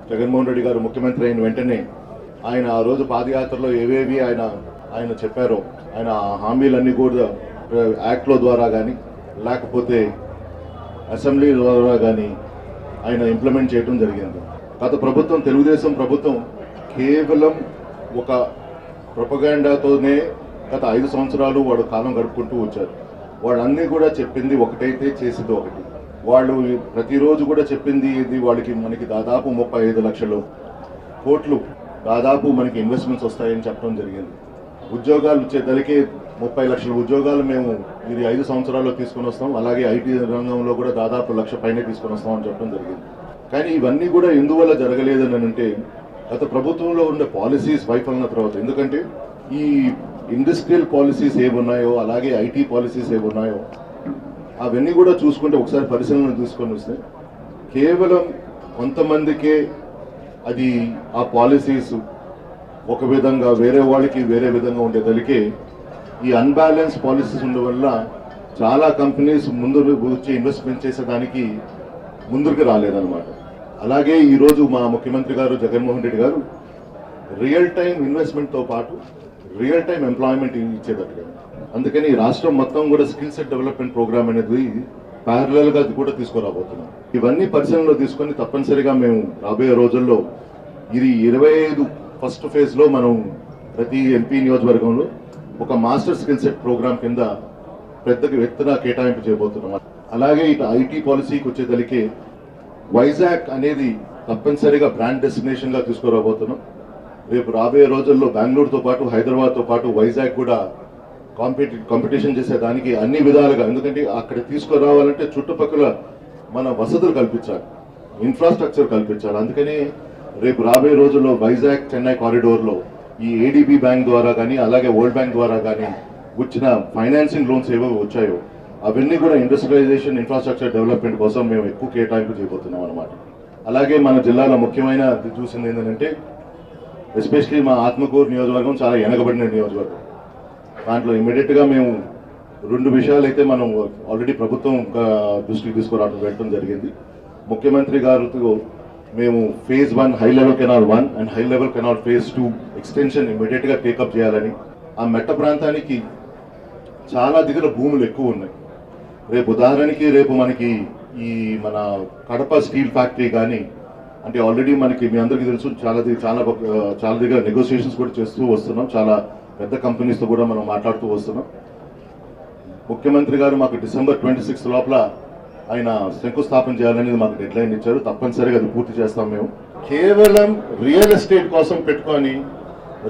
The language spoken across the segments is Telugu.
జగన్మోహన్ రెడ్డి గారు ముఖ్యమంత్రి అయిన వెంటనే ఆయన ఆ రోజు పాదయాత్రలో ఏవేవి ఆయన చెప్పారో ఆయన హామీలన్నీ కూడా యాక్ట్లో ద్వారా కానీ లేకపోతే అసెంబ్లీ ద్వారా కానీ ఆయన ఇంప్లిమెంట్ చేయడం జరిగింది. గత ప్రభుత్వం తెలుగుదేశం ప్రభుత్వం కేవలం ఒక ప్రొపగాండాతోనే గత 5 సంవత్సరాలు వాడు కాలం గడుపుకుంటూ వచ్చారు. వాళ్ళన్నీ కూడా చెప్పింది ఒకటైతే చేసింది ఒకటి. వాళ్ళు ప్రతిరోజు కూడా చెప్పింది ఇది మనకి దాదాపు 35 లక్షల కోట్లు దాదాపు మనకి ఇన్వెస్ట్మెంట్స్ వస్తాయని చెప్పడం జరిగింది. ఉద్యోగాలు వచ్చేసరికి 30 లక్షల ఉద్యోగాలు మేము ఇది 5 సంవత్సరాల్లో తీసుకొని వస్తాం. అలాగే ఐటీ రంగంలో కూడా దాదాపు 1 లక్ష పైనే తీసుకొని వస్తామని చెప్పడం జరిగింది. కానీ ఇవన్నీ కూడా ఎందువల్ల జరగలేదని అంటే గత ప్రభుత్వంలో ఉండే పాలసీస్ వైఫల్యం తర్వాత. ఎందుకంటే ఈ ఇండస్ట్రియల్ పాలసీస్ ఏమున్నాయో అలాగే ఐటీ పాలసీస్ ఏమున్నాయో అవన్నీ కూడా చూసుకుంటే ఒకసారి పరిశీలన తీసుకొని వస్తే కేవలం కొంతమందికే అది ఆ పాలసీస్ ఒక విధంగా వేరే వాళ్ళకి వేరే విధంగా ఉండేదలికే ఈ అన్బ్యాలెన్స్ పాలసీస్ ఉండడం వల్ల చాలా కంపెనీస్ ముందు వచ్చి ఇన్వెస్ట్మెంట్ చేసేదానికి ముందుకు రాలేదన్నమాట. అలాగే ఈరోజు మా ముఖ్యమంత్రి గారు జగన్మోహన్ రెడ్డి గారు రియల్ టైం ఇన్వెస్ట్మెంట్తో పాటు రియల్ టైం ఎంప్లాయ్మెంట్ ఇచ్చేటట్టుగా అందుకని రాష్ట్రం మొత్తం కూడా స్కిల్ సెట్ డెవలప్మెంట్ ప్రోగ్రామ్ అనేది ప్యారలల్గా కూడా తీసుకురాబోతున్నాం. ఇవన్నీ పరిశీలనలో తీసుకొని తప్పనిసరిగా మేము రాబోయే రోజుల్లో ఇది 25 ఫస్ట్ ఫేజ్లో మనం ప్రతి ఎంపీ నియోజకవర్గంలో ఒక మాస్టర్ స్కిల్ సెట్ ప్రోగ్రామ్ కింద పెద్ద ఎత్తున కేటాయింపు చేయబోతున్నాం. అలాగే ఇటు ఐటీ పాలసీకి వచ్చేసరికి వైజాగ్ అనేది తప్పనిసరిగా బ్రాండ్ డెస్టినేషన్గా తీసుకురాబోతున్నాం. రేపు రాబోయే రోజుల్లో బెంగళూరుతో పాటు హైదరాబాద్తో పాటు వైజాగ్ కూడా కాంపిటీషన్ చేసేదానికి అన్ని విధాలుగా, ఎందుకంటే అక్కడ తీసుకురావాలంటే చుట్టుపక్కల మన వసతులు కల్పించాలి, ఇన్ఫ్రాస్ట్రక్చర్ కల్పించాలి. అందుకని రేపు రాబోయే రోజుల్లో వైజాగ్ చెన్నై కారిడోర్లో ఈ ఏడీబీ బ్యాంక్ ద్వారా కానీ అలాగే వరల్డ్ బ్యాంక్ ద్వారా కానీ వచ్చిన ఫైనాన్సింగ్ లోన్స్ ఏవో వచ్చాయో అవన్నీ కూడా ఇండస్ట్రియలైజేషన్ ఇన్ఫ్రాస్ట్రక్చర్ డెవలప్మెంట్ కోసం మేము ఎక్కువ కేటాయింపు చేయబోతున్నాం అనమాట. అలాగే మన జిల్లాలో ముఖ్యమైన చూసింది ఏంటంటే ఎస్పెషలీ మా ఆత్మకూరు నియోజకవర్గం చాలా వెనకబడిన నియోజకవర్గం. దాంట్లో ఇమీడియట్గా మేము 2 విషయాలు అయితే మనం ఆల్రెడీ ప్రభుత్వం దృష్టికి తీసుకురావడం పెట్టడం జరిగింది. ముఖ్యమంత్రి గారితో మేము phase 1 high level canal 1 and high level canal phase 2 extension ఇమీడియట్గా టేకప్ చేయాలని. ఆ మెట్ట ప్రాంతానికి చాలా దగ్గర భూములు ఎక్కువ ఉన్నాయి. రేపు ఉదాహరణకి రేపు మనకి ఈ మన కడప స్టీల్ ఫ్యాక్టరీ కానీ అంటే ఆల్రెడీ మనకి మీ అందరికీ తెలుసు చాలా దగ్గర నెగోసియేషన్స్ కూడా చేస్తూ వస్తున్నాం. చాలా పెద్ద కంపెనీస్తో కూడా మనం మాట్లాడుతూ వస్తున్నాం. ముఖ్యమంత్రి గారు మాకు December 26 లోపల ఆయన శంకుస్థాపన చేయాలనేది మాకు డెడ్లైన్ ఇచ్చారు. తప్పనిసరిగా అది పూర్తి చేస్తాం. మేము కేవలం రియల్ ఎస్టేట్ కోసం పెట్టుకొని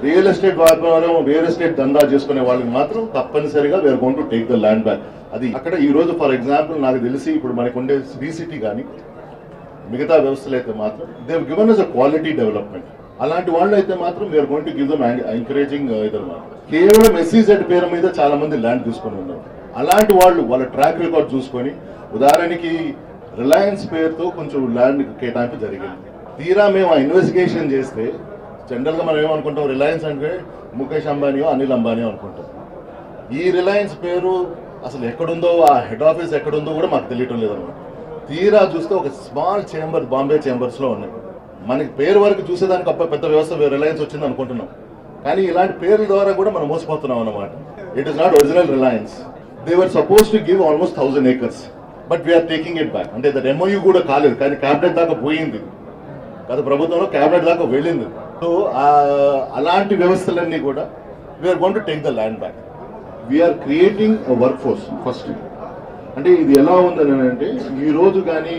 రియల్ ఎస్టేట్ వ్యాపారం రియల్ ఎస్టేట్ దందా చేసుకునే వాళ్ళకి మాత్రం తప్పనిసరిగా we are going to take the land back. అది అక్కడ ఈ రోజు ఫర్ ఎగ్జాంపుల్ నాకు తెలిసి ఇప్పుడు మనకు ఉండే శ్రీ సిటీ కానీ మిగతా వ్యవస్థలు అయితే మాత్రం they given us a quality development. అలాంటి వాళ్ళు అయితే మాత్రం we are going to give them encouraging ఇదన్నమాట. కేవలం SEZ పేరు మీద చాలా మంది ల్యాండ్ తీసుకొని ఉన్నారు. అలాంటి వాళ్ళ ట్రాక్ రికార్డ్ చూసుకొని ఉదాహరణకి రిలయన్స్ పేరుతో కొంచెం ల్యాండ్ కేటాయింపు జరిగింది. తీరా మేము ఆ ఇన్వెస్టిగేషన్ చేస్తే జనరల్గా మనం ఏమనుకుంటాం, రిలయన్స్ అంటే ముఖేష్ అంబానీయో అనిల్ అంబానీయో అనుకుంటాం. ఈ రిలయన్స్ పేరు అసలు ఎక్కడుందో ఆ హెడ్ ఆఫీస్ ఎక్కడుందో కూడా మాకు తెలియటం లేదన్నమాట. తీరా చూస్తే ఒక స్మాల్ చేంబర్ బాంబే చేంబర్స్లో ఉన్నాయి. మనకి పేరు వరకు చూసేదానికి పెద్ద వ్యవస్థ రిలయన్స్ వచ్చింది అనుకుంటున్నాం. కానీ ఇలాంటి పేర్ల ద్వారా కూడా మనం మోసపోతున్నాం అన్నమాట. It is not original Reliance. They were suppose to give almost 1000 acres but we are taking it back. అంటే దట్ MOU కూడా కాలేదు కానీ క్యాబినెట్ దాకా పోయింది. గత ప్రభుత్వంలో క్యాబినెట్ దాకా వెళ్ళింది. సో అలాంటి వ్యవస్థలన్నీ కూడా we are going to take the land back. We are creating a work force first. అంటే ఇది ఎలా ఉందని అంటే ఈ రోజు కానీ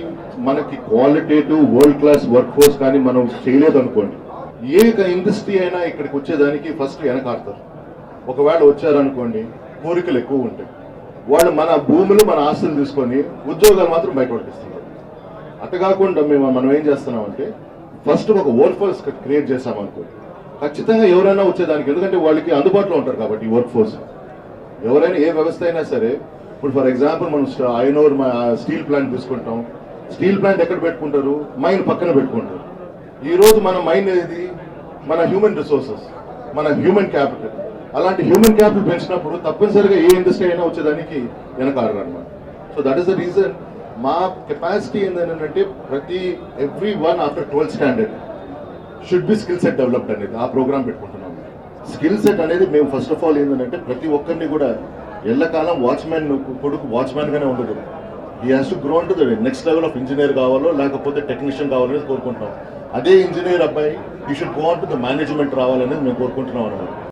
మనకి qualitative world class work force కానీ మనం చేయలేదు అనుకోండి, ఏ ఇండస్ట్రీ అయినా ఇక్కడికి వచ్చేదానికి ఫస్ట్ వెనకాడతారు. ఒకవేళ వచ్చారనుకోండి కోరికలు ఎక్కువ ఉంటాయి. వాళ్ళు మన భూములు మన ఆస్తులు తీసుకొని ఉద్యోగాలు మాత్రం బయటపడిస్తున్నారు. అటు కాకుండా మనం ఏం చేస్తున్నామంటే ఫస్ట్ ఒక వర్క్ ఫోర్స్ క్రియేట్ చేస్తామనుకోండి ఖచ్చితంగా ఎవరైనా వచ్చేదానికి, ఎందుకంటే వాళ్ళకి అందుబాటులో ఉంటారు కాబట్టి ఈ వర్క్ ఫోర్స్. ఎవరైనా ఏ వ్యవస్థ అయినా సరే ఇప్పుడు ఫర్ ఎగ్జాంపుల్ మనం ఐనోర్ స్టీల్ ప్లాంట్ తీసుకుంటాం. స్టీల్ ప్లాంట్ ఎక్కడ పెట్టుకుంటారు? మైన్ పక్కన పెట్టుకుంటారు. ఈరోజు మన మైన్ ఏది? మన హ్యూమన్ రిసోర్సెస్, మన హ్యూమన్ క్యాపిటల్. అలాంటి హ్యూమన్ క్యాపిటల్ పెంచినప్పుడు తప్పనిసరిగా ఏ ఇండస్ట్రీ అయినా వచ్చేదానికి వెనకాడరు అనమాట. So that is the reason మా కెపాసిటీ ఏంటంటే every one after 12th standard should be skill set developed అనేది ఆ ప్రోగ్రామ్ పెట్టుకుంటున్నాం. స్కిల్ సెట్ అనేది మేము ఫస్ట్ ఆఫ్ ఆల్ ఏంటంటే ప్రతి ఒక్కరిని కూడా ఎల్లకాలం వాచ్మెన్ కొడుకు వాచ్మెన్గానే ఉండదు. He has to grow to the next level of engineer కావాలో లేకపోతే టెక్నీషియన్ కావాలనేది కోరుకుంటున్నాం. అదే ఇంజనీర్ అబ్బాయి he should go on to the management రావాలనేది మేము కోరుకుంటున్నాం అన్నమాట.